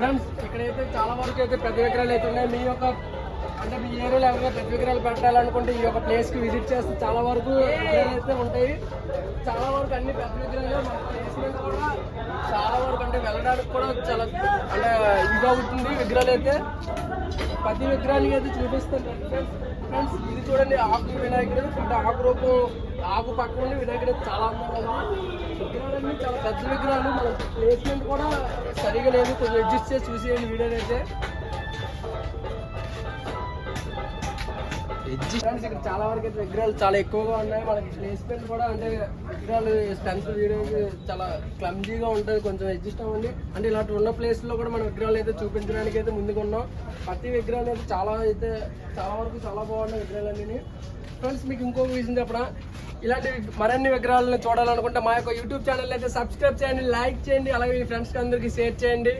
Friends ఇక్కడైతే చాలా వరకు అయితే పెద్ద విగ్రహాలు అయితే ఉన్నాయి. మీ యొక్క అంటే మీ ఏరియాలో ఎవరైనా పెద్ద విగ్రహాలు పెట్టాలనుకుంటే ఈ యొక్క ప్లేస్కి విజిట్ చేస్తే చాలా వరకు విగ్రహాలు అయితే ఉంటాయి. చాలా వరకు అన్ని పెద్ద విగ్రహాలు మన ప్లేస్మెంట్ కూడా చాలా వరకు అంటే వెళ్ళడానికి కూడా చాలా అంటే ఇదిగా ఉంటుంది. విగ్రహాలు అయితే ప్రతి విగ్రహానికి అయితే చూపిస్తాను ఫ్రెండ్స్. ఇది చూడండి ఆకు వినాయకుడు అంటే ఆకు రూపం ఆకు పక్క నుండి వినాయకుడు చాలా అందంగా విగ్రహాలన్నీ చాలా పెద్ద విగ్రహాలు. మన ప్లేస్మెంట్ కూడా సరిగా లేదు, కొంచెం అడ్జస్ట్ చేసి చూసేయండి వీడియోని అయితే. ఫ్రెండ్స్ ఇక్కడ చాలా వరకు అయితే విగ్రహాలు చాలా ఎక్కువగా ఉన్నాయి. మనకి ప్లేస్మెంట్ కూడా అంటే విగ్రహాలు స్ట్రెంత్ వీడియోకి చాలా క్లమ్జీగా ఉంటుంది, కొంచెం అడ్జస్ట్ అవ్వండి. అంటే ఇలాంటి ఉన్న ప్లేస్లో కూడా మన విగ్రహాలు అయితే చూపించడానికి అయితే ముందుకు ఉన్నాం. ప్రతి విగ్రహాలు అయితే చాలా వరకు చాలా బాగున్నాయి విగ్రహాలన్నీ. ఫ్రెండ్స్ మీకు ఇంకొక విషయం చెప్పడం, ఇలాంటి మరిన్ని విగ్రహాలను చూడాలనుకుంటే మా యొక్క యూట్యూబ్ ఛానల్ అయితే సబ్స్క్రైబ్ చేయండి, లైక్ చేయండి, అలాగే మీ ఫ్రెండ్స్కి అందరికీ షేర్ చేయండి.